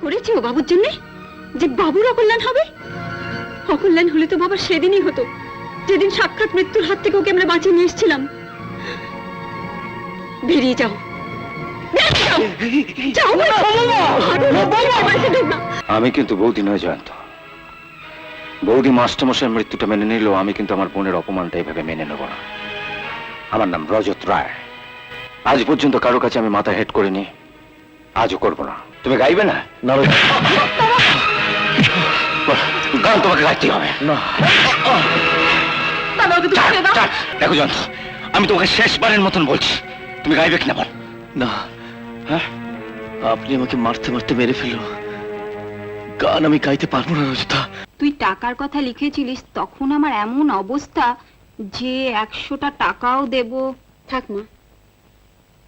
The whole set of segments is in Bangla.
করেছি ও বাবুর জন্য, যে বাবুর অকল্যাণ হবে? অকল্যাণ হলে তো বাবা সেদিনই হতো, যেদিন সাক্ষাৎ মৃত্যুর হাত থেকে ওকে আমরা বাঁচিয়ে নিয়ে এসেছিলাম। বেরিয়ে যাও, আমি কিন্তু বৌদি নয় জয়ন্ত। বৌদি মাস্টারমশাইয়ের মৃত্যুটা মেনে নিলেও আমি কিন্তু আমার বোনের অপমানটা এভাবে মেনে নেব না। আমার নাম রজত রায়। আজ পর্যন্ত কারো কাছে আমি মাথা হেট করিনি, আজও করবো না। তুমি গাইবে না? গান তোমাকে গাইতে হবে না। দেখো জয়ন্ত, আমি তোমাকে শেষবারের মতন বলছি, তুমি গাইবে কিনা বল। না, হ্যাঁ, আপনি আমাকে মারতে মারতে মেরে ফেললো। গান আমি গাইতে পারবো না রজতা। তুই টাকার কথা লিখেছিলিস, তখন আমার এমন অবস্থা যে 100টা টাকাও দেব। থাক মা,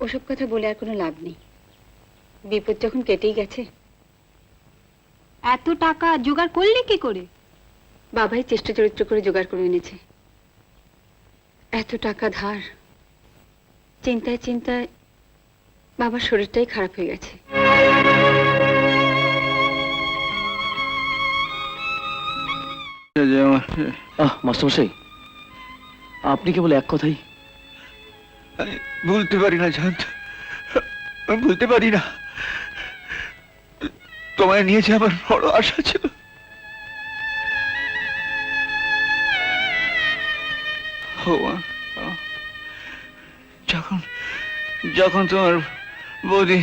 ওসব কথা বলে আর কোনো লাভ নেই। বিপদ যখন কেটেই গেছে। এত টাকা জোগাড় করলি কি করে? বাবাই চেষ্টা চরিত্র করে জোগাড় করে এনেছে। এত টাকা ধার, চিন্তায় চিন্তায় বাবার শরীরটাই খারাপ হয়ে গেছে। মাস্টারমশাই, আপনি কেবল এক কথাই। ভুলতে পারি না জয়ন্ত, আমি ভুলতে পারি না। তোমায় নিয়েছে আমার বড় আশা ছিল। যখন যখন তোমার বৌদি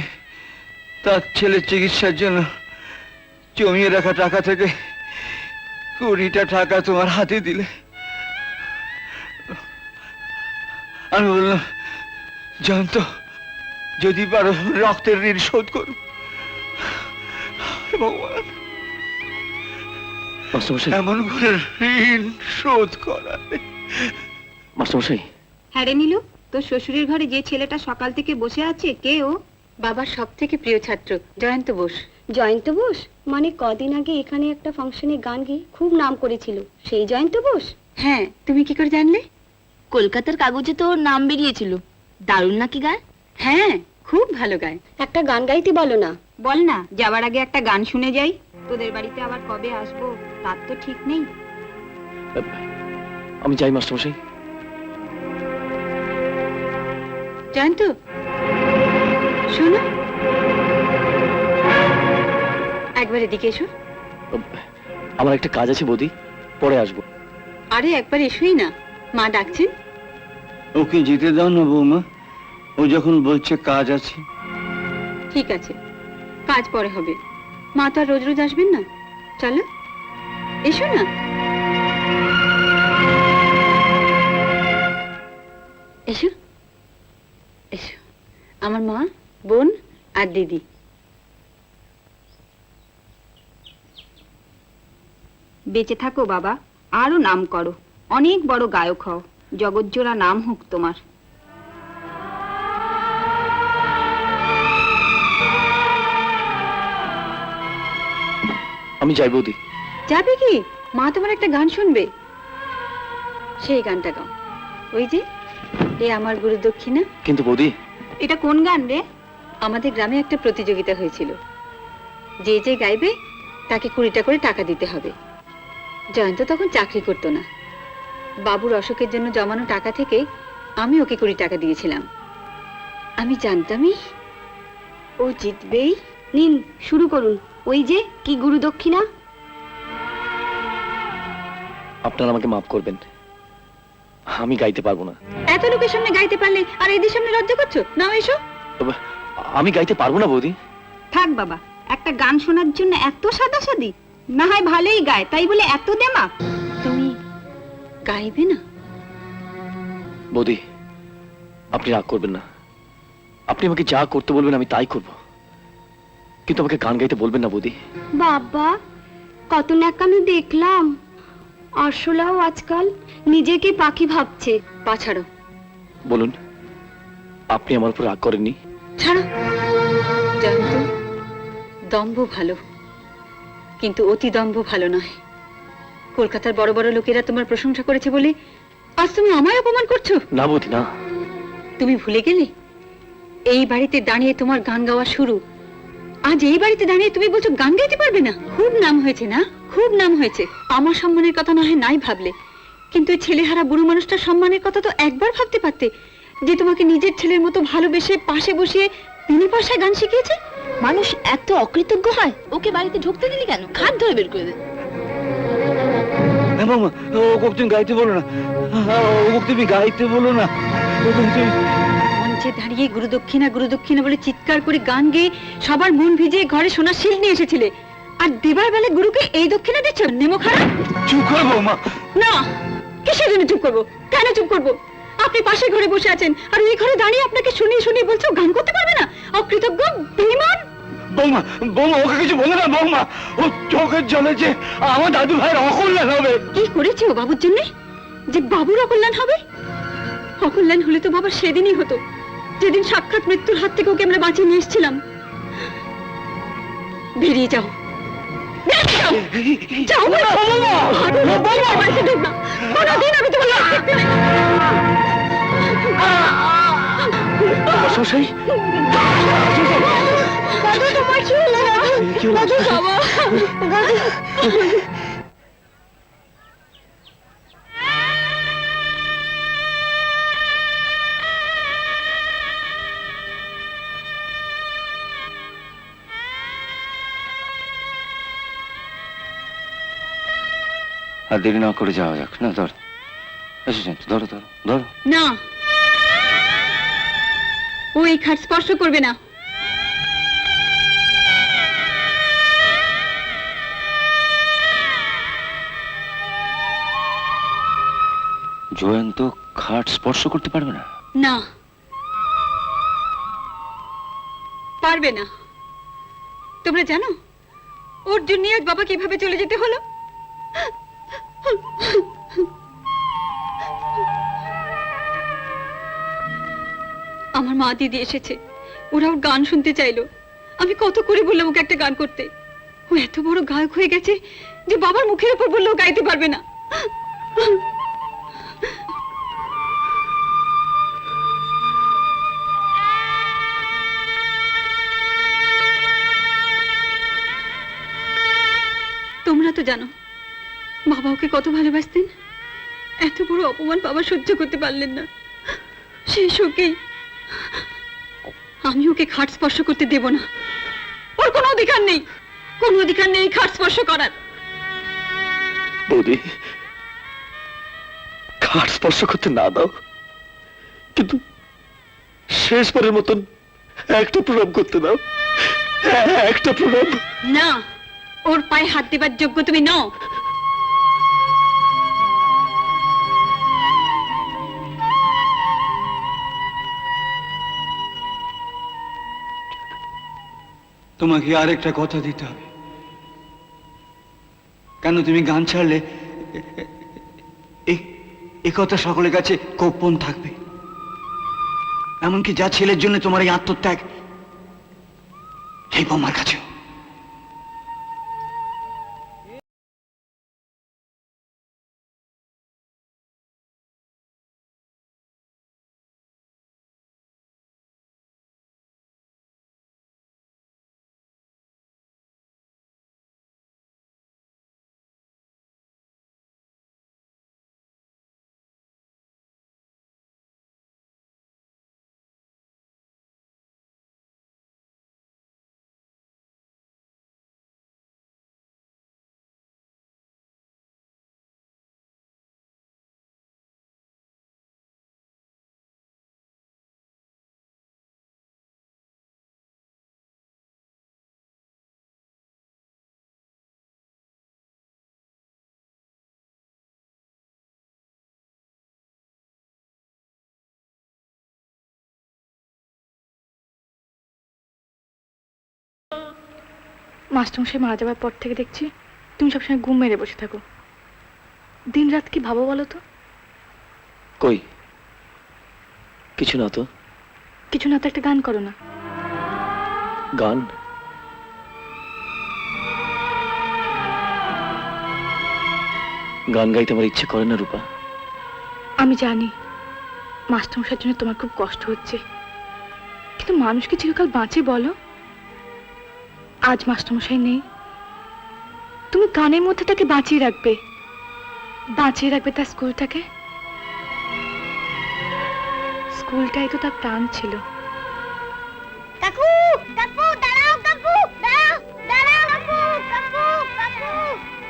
তার ছেলের চিকিৎসার জন্য জমিয়ে রাখা টাকা থেকে 20টা টাকা তোমার হাতে দিলে, আমি বললাম জয়ন্ত, যদি পারো রক্তের ঋণ শোধ করো। ভগবান এমন করে ঋণ শোধ করাবে। মাস্টারমশাই। হ্যাঁ রে নীলু, তোর শ্বশুরের ঘরে যে ছেলেটা সকাল থেকে বসে আছে, কে ও? বাবার সব থেকে প্রিয় ছাত্র জয়ন্ত বোস। জয়ন্ত বোস মানে কদিন আগে এখানে একটা ফাংশনে গান গেয়ে খুব নাম করেছিল, সেই জয়ন্ত বোস? হ্যাঁ, তুমি কি করে জানলে? কলকাতার কাগজে তো ওর নাম বেরিয়েছিল। দারুণ নাকি গায়? হ্যাঁ, খুব ভালো গায়। একটা গান গাইতে বলো না। বল না, যাওয়ার আগে একটা গান শুনে যাই। তোদের বাড়িতে আবার কবে আসবো তার তো ঠিক নেই। আমি যাই মাস্টারমশাই। জয়ন্ত শোনো, একবার এদিকে এসো। আমার একটা কাজ আছে বৌদি, পরে আসবো। আরে একবার এসোই না, মা ডাকছেন। ওকে যেতে দাও না বৌমা, ও যখন বলছে কাজ আছে। ঠিক আছে, কাজ পরে হবে। মা তো আর রোজ রোজ আসবেন না। চলো এসো না। এসো এসো, আমার মা, বোন আর দিদি। বেঁচে থাকো বাবা, আরো নাম করো, অনেক বড় গায়ক হও, জগৎজোড়া নাম হোক তোমার। আমি যাই বৌদি। যাবে কি? মা তোমার একটা গান শুনবে, সেই গানটা গাও। ওই যে, এ আমার গুরু দক্ষিণা। কিন্তু বৌদি। এটা কোন গান রে? আমাদের গ্রামে একটা প্রতিযোগিতা হয়েছিল, যে যে গাইবে তাকে 20টা করে টাকা দিতে হবে। জয়ন্ত তখন চাকরি করতো না, বাবুর অসুখের জন্য জমানো টাকা থেকে আমি ওকে 20 টাকা দিয়েছিলাম। আমি জানতামই ও জিতবেই। নিন শুরু করুন। ওই যে কি গুরু দক্ষিণা। আপনারা আমাকে মাফ করবেন, আমি গাইতে পারবো না। এত লোকের সামনে গাইতে পারলে আর এদের সামনে লজ্জা করছো? নাও এসো। আমি গাইতে পারবো না বৌদি। থাক বাবা, একটা গান শোনার জন্য এত সাদাসাদি? না হয় ভালোই গায়, তাই বলে এত দেমাক? তুমি গাইবে না? বৌদি, আপনি রাগ করবেন না। আপনি আমাকে যা করতে বলবেন আমি তাই করব, কিন্তু আমাকে গান গাইতে বলবেন না বৌদি। বাবা, কত ন্যাকামি দেখলাম। আসলেও আজকাল নিজেকে পাখি ভাবছে। পা ছাড়ো। বলুন, আপনি আমার উপর রাগ করেননি? ছাড়ো। জয়ন্ত, দম্ভ ভালো, কিন্তু অতি দম্ভ ভালো নয়। কলকাতার বড় বড় লোকেরা তোমার প্রশংসা করেছে বলে আজ তুমি আমায় অপমান করছো? না বৌদি, না। তুমি ভুলে গেলে এই বাড়িতে দাঁড়িয়ে তোমার গান গাওয়া শুরু, আজ এই বাড়িতে দাঁড়িয়ে তুমি বলছো গান গাইতে পারবে না? খুব নাম হয়েছে না, খুব নাম হয়েছে। আমার সম্মানের কথা না হয় নাই ভাবলে, কিন্তু ওই ছেলেহারা বুড়ো মানুষটার সম্মানের কথা তো একবার ভাবতে পারতে, যে তোমাকে নিজের ছেলের মতো ভালোবেসে পাশে বসিয়ে বিনা পয়সায় গান শিখিয়েছে। মানুষ এত অকৃতজ্ঞ হয়? ওকে বাড়িতে ঢুকতে দিলি কেন? খাট ধরে বের করে দে। হ্যাঁ বৌমা, ওকে তুমি গাইতে বলো না, ওকে তুমি গাইতে বলো না, ওকে তুমি মঞ্চে দাঁড়িয়ে গুরুদক্ষিণা গুরুদক্ষিণা বলে চিৎকার করে গান গেয়ে সবার মন ভিজিয়ে ঘরে সোনার শিল নিয়ে এসেছিলে, আর দেবার বেলা গুরুকে এই দক্ষিণা দিচ্ছ? নেমো খারাপ। চুপ কর বৌমা। না, কিসের জন্য চুপ করবো? কেন চুপ করবো? আপনি পাশের ঘরে বসে আছেন আর এই ঘরে দাঁড়িয়ে আপনাকে শুনিয়ে শুনিয়ে বলছো গান করতে পারবে না? অকৃতজ্ঞ, বেঈমান। বৌমা, বৌমা ওকে কিছু বলে না বৌমা, ও চোখের জলে যে আমার দাদু ভাইয়ের অকল্যাণ হবে। কি করেছে ও বাবুর জন্য যে বাবুর অকল্যাণ হবে? অকল্যাণ হলে তো বাবা সেদিনই হতো, যেদিন সাক্ষাৎ মৃত্যুর হাত থেকে ওকে আমরা বাঁচিয়ে নিয়ে এসেছিলাম। বেরিয়ে যাও, বেরিয়ে যাও, যাও বলছি। আর বাবা, বাড়িতে ঢুক না। কোনোদিন আমি তোমার লাশ দেখতে চাই না। মশাই, দাদু, তোমার কি হলো? দাদু, বাবা, দাদু। আর দেরি না করে যাওয়া যাক না। ধর, এসো জয়ন্ত, ধরো ধরো ধরো। না, ও এই খাট স্পর্শ করবে না। জয়ন্ত খাট স্পর্শ করতে পারবে না? না, পারবে না। তোমরা জানো ওর জন্য আজ বাবা কিভাবে চলে যেতে হলো? আমার মা দিদি এসেছে, ওরা ওর গান শুনতে চাইলো। আমি কত করে বললাম ওকে একটা গান করতে। ও এত বড় গায়ক হয়ে গেছে যে বাবার মুখের উপর বললেও গাইতে পারবে না। তোমরা তো জানো বাবা ওকে কত ভালোবাসতেন। এত বড় অপমান বাবা সহ্য করতে পারলেন না। সেই শোকেই আমি ওকে খাট স্পর্শ করতে দেব না। ওর কোনো অধিকার নেই, কোনো অধিকার নেই খাট স্পর্শ করার। বৌদি, খাট স্পর্শ করতে না দাও, কিন্তু শেষবারের মতন একটা প্রণাম করতে দাও, একটা প্রণাম। না, ওর পায়ে হাত দেবার যোগ্য তুমি নও। তোমাকে আরেকটা কথা দিতে হবে। কেন তুমি গান ছাড়লে এ কথা সকলের কাছে গোপন থাকবে, এমনকি যা ছেলের জন্য তোমার এই আত্মত্যাগ, এই বোমার কাছেও। মাস্টারমশাই মারা যাওয়ার পর থেকে দেখছি তুমি সবসময় ঘুম মেরে বসে থাকো। দিন রাত কি ভাবো বলো তো? কই কিছু না তো। কিছু না তো একটা গান করো না। গান? গান গাইতে আমার ইচ্ছে করে না রূপা। আমি জানি মাস্টারমশাইয়ের জন্য তোমার খুব কষ্ট হচ্ছে, কিন্তু মানুষ কি চিরকাল বাঁচে বলো? আজ মাস্টারমশাই নেই, তুমি গানের মধ্যে তাকে বাঁচিয়ে রাখবে, বাঁচিয়ে রাখবে তার স্কুলটাকে। স্কুলটাই তো তার প্রাণ ছিল। কাকু কাকু দাঁড়াও, কাকু দাঁড়াও, দাঁড়াও কাকু, কাকু কাকু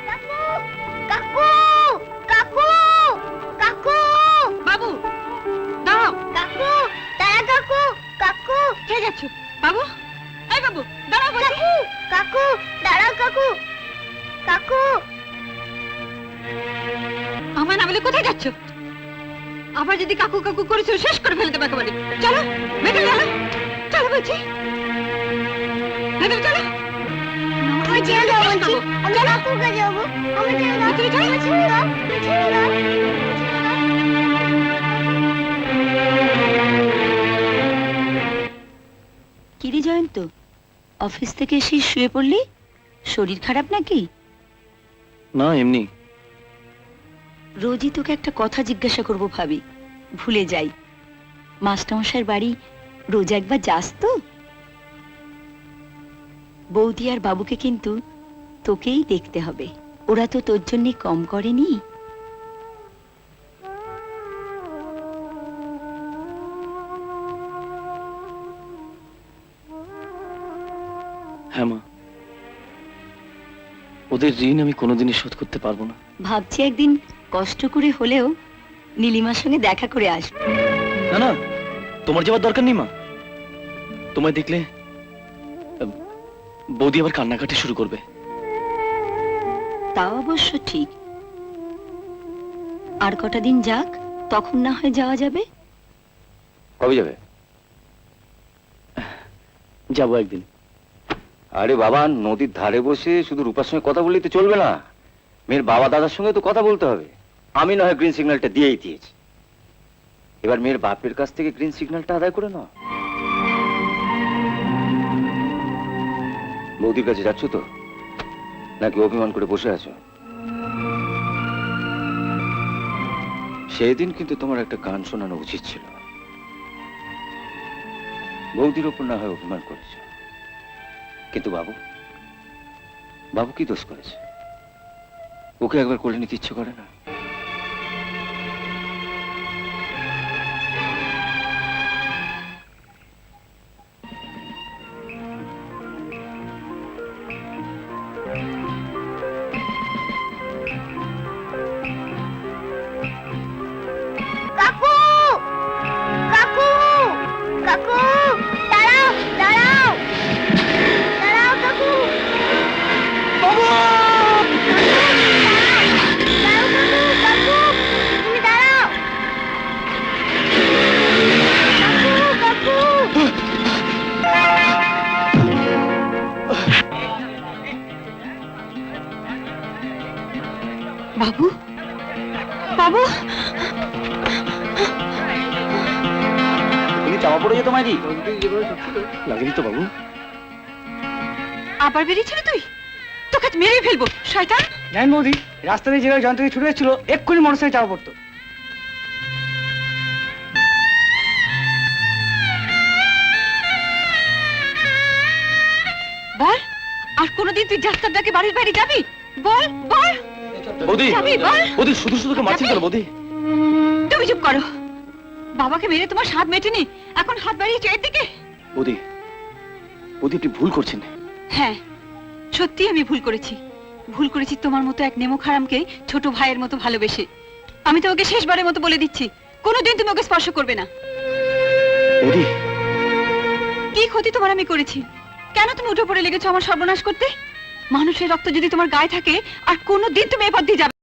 কাকু কাকু কাকু বাবু দাঁড়াও। কাকু দাঁড়া, কাকু কাকু কে যাচ্ছ বাবু? এই বাবু দাঁড়াও বলছি। কাকু কাকু দাঁড়াও, কাকু কাকু আমার না বলে কোথায় যাচ্ছ? আবার যদি কাকু কাকু করেছো শেষ করে ফেলতে দেবো একেবারে। চলো ভেতরে চলো, চলো বলছি ভেতরে চলো। আমি ছেড়ে দাও বলছি, আমি কাকুকে যাবো, আমি ছেড়ে দাও, ভিতরে চলো। আমি ছেড়ে দাও, আমি ছেড়ে দাও। কিরে জয়ন্ত, অফিস থেকে এসে শুয়ে পড়লি? শরীর খারাপ নাকি? না, এমনি। রোজই তোকে একটা কথা জিজ্ঞাসা করব ভাবি, ভুলে যাই। মাস্টারমশাইয়ের বাড়ি রোজ একবার যাস তো? বৌদি আর বাবুকে কিন্তু তোকেই দেখতে হবে, ওরা তো তোর জন্য কম করেনি। হ্যাঁ মা, ওদের ঋণ আমি কোনোদিনই শোধ করতে পারবো না। ভাবছি একদিন কষ্ট করে হলেও নীলিমার সঙ্গে দেখা করে আসবো। না না, তোমার যাওয়ার দরকার নেই মা। তোমায় দেখলে বৌদি আবার কান্নাকাটি শুরু করবে। তা অবশ্য ঠিক, আর কটা দিন যাক, তখন না হয় যাওয়া যাবে। কবে যাবে? যাবো একদিন। আরে বাবা, নদীর ধারে বসে শুধু রূপার সঙ্গে কথা বললেই তো চলবে না, মেয়ের বাবা দাদার সঙ্গে তো কথা বলতে হবে। আমি না হয় গ্রিন সিগন্যালটা দিয়েই দিয়েছি, এবার মেয়ের বাপের কাছ থেকে গ্রিন সিগন্যালটা আদায় করে নাও। বৌদির কাছে যাচ্ছ তো, নাকি অভিমান করে বসে আছো? সেদিন কিন্তু তোমার একটা গান শোনানো উচিত ছিল। বৌদির ওপর না হয় অভিমান করেছ, কিন্তু বাবু, বাবু কি দোষ করেছে? ওকে একবার কোলে নিতে ইচ্ছে করে না? কাকু কাকু কাকু দাঁড়াও, দাঁড়াও, দাঁড়াও কাকু। দাঁড়াও কাকু, কাকু তুমি দাঁড়াও। কাকু কাকু বাবু বাবু তুমি চাপা পড়ে যেত মাইরি। লাগেনি তো বাবু? আবার বেরিয়েছিলি তুই? তোকে আজ মেরেই ফেলবো শয়তান। জানেন বৌদি, রাস্তা দিয়ে যেভাবে যন্ত্রী ছুটে এসেছিল, এক্ষুনি মোটরসাইকেল চাপা পড়তো। বল, আর কোনোদিন তুই যাত্রার ডাকে বাড়ির বাইরে যাবি? বল বল বৌদি, যাবি বল। বৌদি শুধু শুধু মারছেন কেন বৌদি? তুমি চুপ করো। বাবাকে মেরে তোমার স্বাদ মেটেনি, এখন হাত বাড়িয়েছো এর দিকে। বৌদি, বৌদি আপনি ভুল করছেন। হ্যাঁ, সত্যি আমি ভুল করেছি। ভুল করেছি তোমার মতো এক নেমো খারামকে ছোট ভাইয়ের মতো ভালোবেসে। আমি তোমাকে শেষবারের মতো বলে দিচ্ছি, কোনোদিন তুমি ওকে স্পর্শ করবে না। বৌদি, কি ক্ষতি তোমার আমি করেছি? কেন তুমি উঠে পড়ে লেগেছো আমার সর্বনাশ করতে? মানুষের রক্ত যদি তোমার গায়ে থাকে, আর কোনোদিন তুমি এ পথ দিয়ে যাবে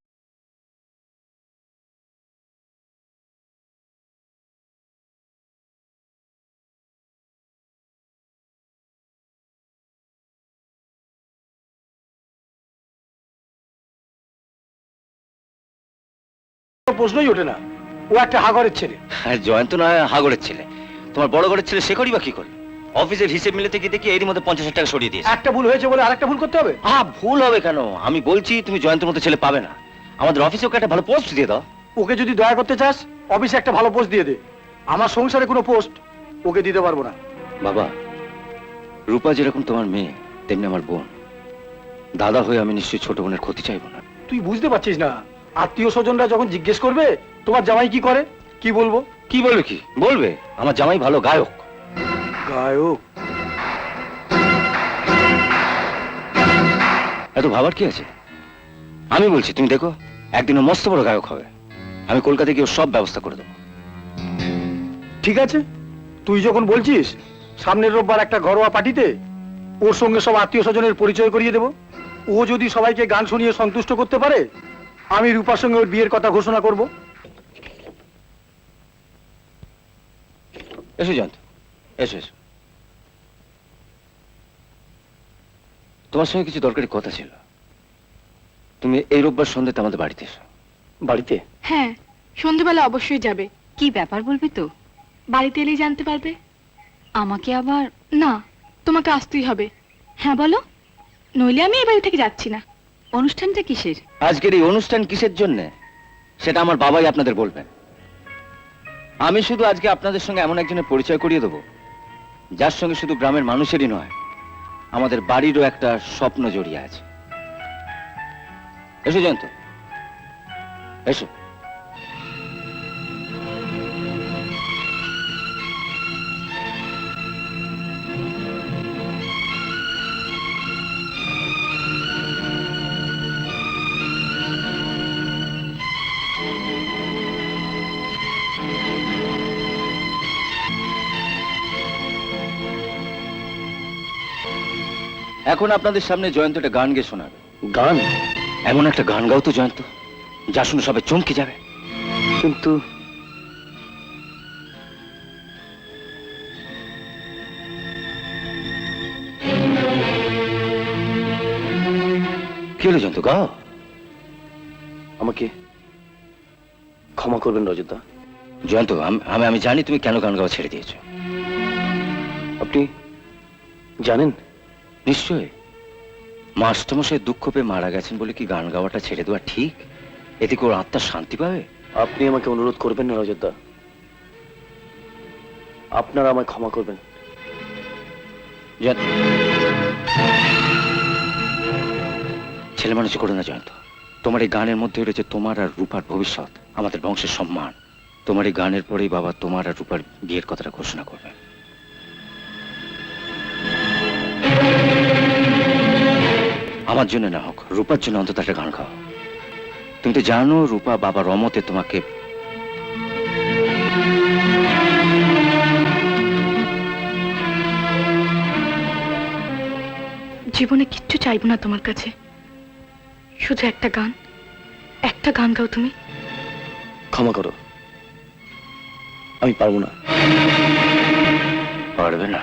প্রশ্নই ওঠে না, ও একটা হাগরের ছেলে। আর জয়ন্ত না হয় হাগরের ছেলে, তোমার বড় ঘরের ছেলে সে করি বা কি করে? অফিসের হিসেব মিলাতে গিয়ে দেখি এরই মধ্যে 50,000 টাকা সরিয়ে দিয়েছে। একটা ভুল হয়েছে বলে আরেকটা ভুল করতে হবে? ভুল হবে কেন? আমি বলছি তুমি জয়ন্তের মতো ছেলে পাবে না। আমাদের অফিসে ওকে একটা ভালো পোস্ট দিয়ে দাও। ওকে যদি দয়া করতে চাস, অফিসে একটা ভালো পোস্ট দিয়ে দে। আমার সংসারে কোনো পোস্ট ওকে দিতে পারবো না। বাবা, রূপা যেরকম তোমার মেয়ে, তেমনি আমার বোন। দাদা হয়ে আমি নিশ্চয়ই ছোট বোনের ক্ষতি চাইবো না। তুই বুঝতে পারছিস না, আত্মীয় স্বজনরা যখন জিজ্ঞেস করবে তোমার জামাই কি করে, কি বলবো? কি বলবে? কি বলবে? আমার জামাই ভালো গায়ক। গায়ক? এত ভাবার কি আছে? আমি বলছি, তুমি দেখো, একদিন ও মস্ত বড় গায়ক হবে। আমি কলকাতায় গিয়ে ওর সব ব্যবস্থা করে দেবো। ঠিক আছে, তুই যখন বলছিস, সামনের রোববার একটা ঘরোয়া পার্টিতে ওর সঙ্গে সব আত্মীয় স্বজনের পরিচয় করিয়ে দেব। ও যদি সবাইকে গান শুনিয়ে সন্তুষ্ট করতে পারে, আমি রূপার সঙ্গে ওর বিয়ের কথা ঘোষণা করব। এসো জয়ন্ত, এসো এসো। তোমার সঙ্গে কিছু দরকারি কথা ছিল। তুমি এই রোববার সন্ধ্যাতে আমাদের বাড়িতে এসো। বাড়িতে? হ্যাঁ, সন্ধেবেলা অবশ্যই যাবে। কি ব্যাপার বলবে তো? বাড়িতে এলেই জানতে পারবে। আমাকে আবার? না, তোমাকে আসতেই হবে। হ্যাঁ বলো, নইলে আমি এই বাড়ি থেকে যাচ্ছি না। অনুষ্ঠানটা কিসের? আজকের এই অনুষ্ঠান কিসের জন্য সেটা আমার বাবাই আপনাদের বলবেন। আমি শুধু আজকে আপনাদের সঙ্গে এমন একজনের পরিচয় করিয়ে দেবো, যার সঙ্গে শুধু গ্রামের মানুষেরই নয়, আমাদের বাড়িরও একটা স্বপ্ন জড়িয়ে আছে। এসো জয়ন্ত, এসো। এখন আপনাদের সামনে জয়ন্ত একটা গান গেয়ে শোনাবে। গান? এমন একটা গান গাও তো জয়ন্ত, যা শুনে সবাই চমকে যাবে। কিন্তু কি হলো জয়ন্ত, গাও। আমাকে ক্ষমা করবেন রজতদা। জয়ন্ত, আমি জানি তুমি কেন গান গাওয়া ছেড়ে দিয়েছো। আপনি জানেন? নিশ্চয়ই। মাস্টারমশাই দুঃখ পেয়ে মারা গেছেন বলে কি গান গাওয়াটা ছেড়ে দেওয়া ঠিক? এতে কি ওর আত্মা শান্তি পাবে? আপনি আমাকে অনুরোধ করবেন না রজতদা, আপনারা আমায় ক্ষমা করবেন। ছেলে মানুষ করো না জয়ন্ত। তোমার এই গানের মধ্যে রয়েছে তোমার আর রূপার ভবিষ্যৎ, আমাদের বংশের সম্মান। তোমার এই গানের পরেই বাবা তোমার আর রূপার বিয়ের কথাটা ঘোষণা করবে। আমার জন্য না হোক, রূপার জন্য অন্তত একটা গান গাও। তুমি তো জানো রূপা বাবা রমতে তোমাকে। জীবনে কিচ্ছু চাইবো না তোমার কাছে, শুধু একটা গান। একটা গান গাও তুমি। ক্ষমা করো, আমি পারবো না। পারবে না?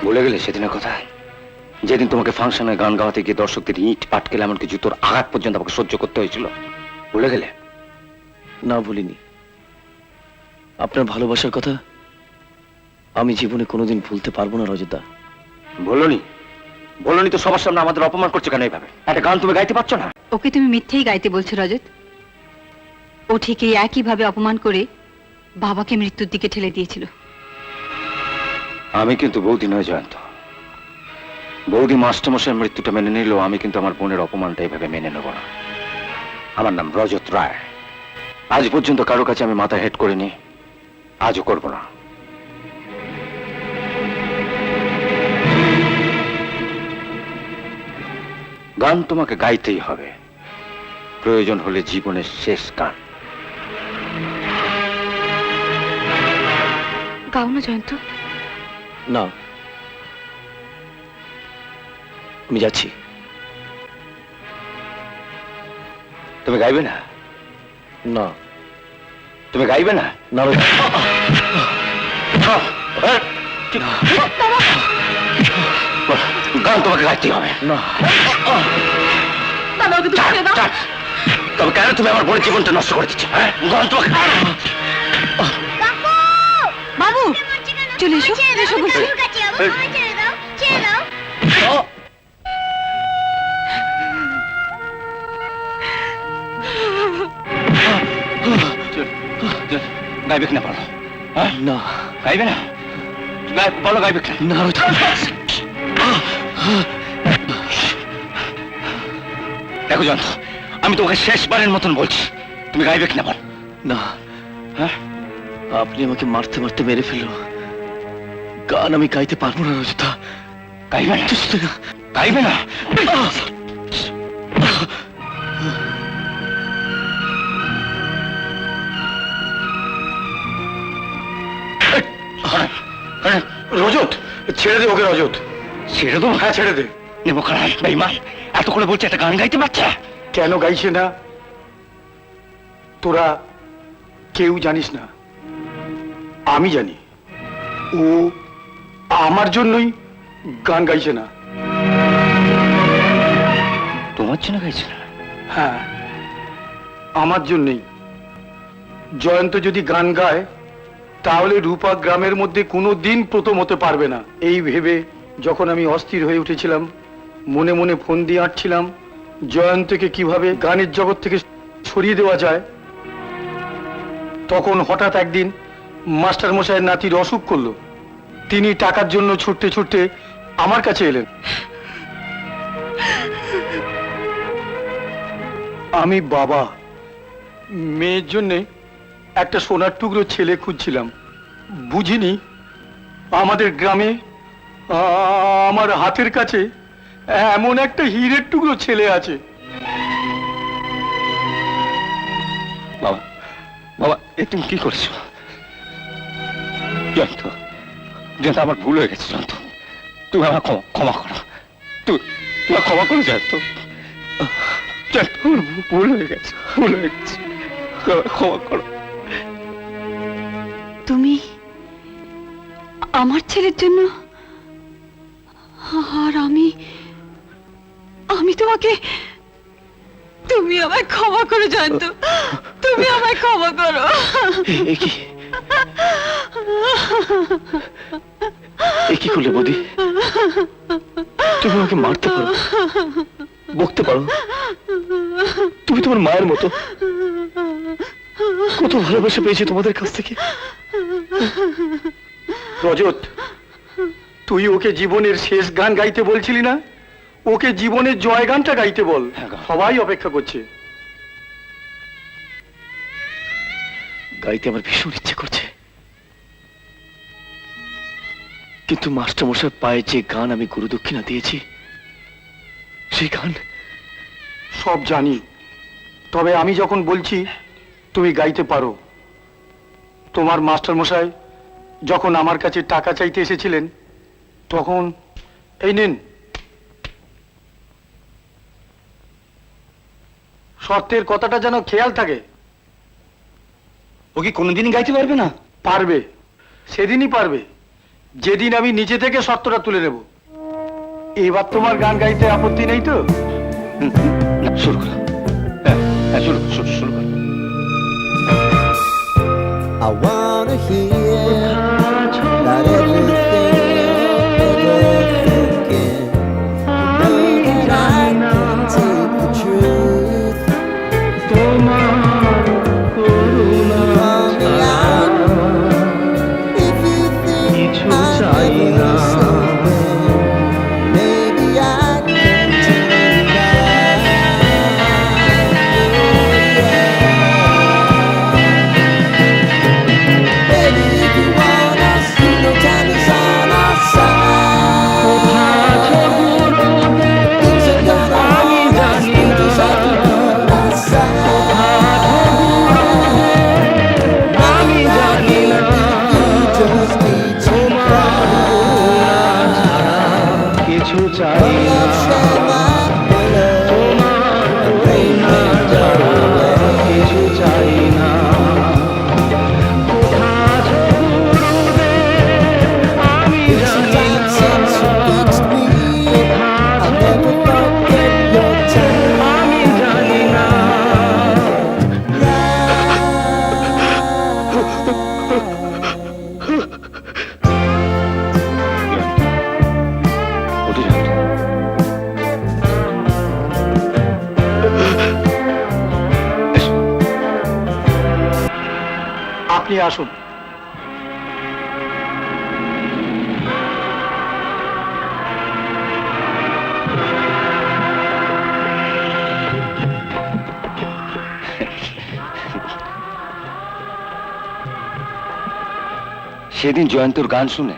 ভুলে গেলে সেদিনের কথা, যেদিন তোমাকে ফাংশনে গান গাওয়াতে গিয়ে দর্শকদের ইট পাটকেল এমনকি জুতোর আঘাত পর্যন্ত আমাকে সহ্য করতে হয়েছিল? ভুলে গেলে? না, ভুলিনি। আপনার ভালোবাসার কথা আমি জীবনে কোনোদিন ভুলতে পারবো না রজতদা। বলনি? বলনি তো সবার সামনে আমাদের অপমান করছো কেন এইভাবে? একটা গান তুমি গাইতে পারছো না? ওকে তুমি মিথ্যেই গাইতে বলছো রজত। ও ঠিক এই একইভাবে অপমান করে বাবাকে মৃত্যুর দিকে ঠেলে দিয়েছিল। আমি কিন্তু বৌদি নয় জয়ন্ত। বৌদি মাস্টারমশাইয়ের মৃত্যুটা মেনে নিলেও আমি কিন্তু আমার বোনের অপমানটা এইভাবে মেনে নেব না। আমার নাম রজত রায়। আজ পর্যন্ত কারো কাছে আমি মাথা হেট করিনি, আজও করব না। গান তোমাকে গাইতেই হবে, প্রয়োজন হলে জীবনের শেষ গান। গাও না জয়ন্ত। না, আমি যাচ্ছি। তুমি গাইবে না? না। তুমি গাইবে না? না গান তোমাকে গাইতে হবে। না। তবে কেন তুমি আমার বোনের জীবনটা নষ্ট করে দিচ্ছ? গান তোমাকে। বাবু চলে এসো, এসো বলছি। গাইবে কিনা বলো? না। গাইবে না? বলো গাইবে কেন? না রোজা, দেখো জয়ন্ত, আমি তোমাকে শেষবারের মতন বলছি, তুমি গাইবে কিনা বল। না, হ্যাঁ, আপনি আমাকে মারতে মারতে মেরে ফেললো। গান আমি গাইতে পারবো না রোজা। গাইবে না? গাইবে না? রজত, ছেড়ে দে ওকে রজত। ছেড়ে দেবো? হ্যাঁ, ছেড়ে দে। নেবো খারাপ বেইমান, এত করে বলছে একটা গান গাইতে পারছে না। কেন গাইছে না তোরা কেউ জানিস না, আমি জানি। ও আমার জন্যই গান গাইছে না। তোমার জন্য গাইছে না? হ্যাঁ, আমার জন্যই। জয়ন্ত যদি গান গায় তাহলে রূপা গ্রামের মধ্যে কোনো দিন প্রথম হতে পারবে না। এই ভেবে যখন আমি অস্থির হয়ে উঠেছিলাম, মনে মনে ফোন দিয়ে আঁটছিলাম জয়ন্তকে কিভাবে গানের জগৎ থেকে সরিয়ে দেওয়া যায়, তখন হঠাৎ একদিন মাস্টার মশাইয়ের নাতির অসুখ করলো। তিনি টাকার জন্য ছুটতে ছুটতে আমার কাছে এলেন। আমি বাবা, মেয়ের জন্যে একটা সোনার টুকরো ছেলে খুঁজছিলাম। বুঝিনি আমাদের গ্রামে আমার হাতের কাছে এমন একটা হীরের টুকরো ছেলে আছে। বাবা, বাবা, এ তুমি কি করছো? জয়ন্ত, জয়ন্ত, আমার ভুল হয়ে গেছে জয়ন্ত, তুমি আমার ক্ষমা করো। তুমি ক্ষমা করো জয়ন্ত। জয়ন্ত, আমার ভুল হয়ে গেছে, ভুল হয়ে গেছে, ক্ষমা করো। তুমি আমার ছেলের জন্য, আর আমি তোমাকে, তুমি আমায় ক্ষমা করো জয়ন্ত, তুমি আমায় ক্ষমা করো। এ কি করলে বৌদি? তুমি আমাকে মারতে পারো, বকতে পারো, তুমি তোমার মায়ের মতো। কত ভালোবাসা পেয়েছি তোমাদের কাছ থেকে। রজত, তুই ওকে জীবনের শেষ গান গাইতে বলছিলি না? ওকে জীবনের জয় গানটা গাইতে বল, সবাই অপেক্ষা করছে। গাইতে আমার ভীষণ ইচ্ছে করছে, কিন্তু মাস্টার মশাই পায়ে যে গান আমি গুরু দক্ষিণা দিয়েছি, সেই গান। সব জানি, তবে আমি যখন বলছি তুমি গাইতে পারো। তোমার মাস্টার মশাই যখন আমার কাছে টাকা চাইতে এসেছিলেন, তখন এই নিন, শর্তের কথাটা যেন খেয়াল থাকে। ও কি কোনোদিনই গাইতে পারবে না? পারবে, সেদিনই পারবে যেদিন আমি নিচে থেকে শর্তটা তুলে নেব। এবার তোমার গান গাইতে আপত্তি নেই তো? শুরু করো। হ্যাঁ, হ্যাঁ, শুরু করো। I wanna hear that everything you're thinking. Know that I can take the truth. Call me out if you think I'm never something. Maybe I can turn back. Baby, if you want us, you know time is on our side. Things are gonna hold us, we just have to put aside. Maybe not here, you just need to cry. Love, share my pillow, and rain may die away. It's a time since you fixed me. I'll never forget your ওঠে জয়ন্ত। এসো। আপনি আসুন। সেদিন জয়ন্তর গান শুনে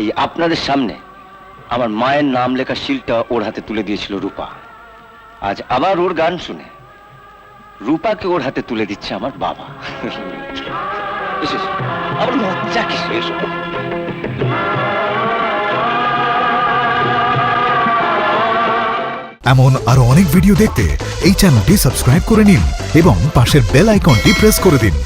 এই আপনাদের সামনে আমার মায়ের নাম লেখা শিলটা ওর হাতে তুলে দিয়েছিল রূপা। আজ আবার ওর গান শুনে রূপাকে ওর হাতে তুলে দিচ্ছে আমার বাবা। এসো, এসো। আবার মজা কিছু, এসো। এমন আরো অনেক ভিডিও দেখতে এই চ্যানেলটি সাবস্ক্রাইব করে নিন এবং পাশের বেল আইকনটি প্রেস করে দিন।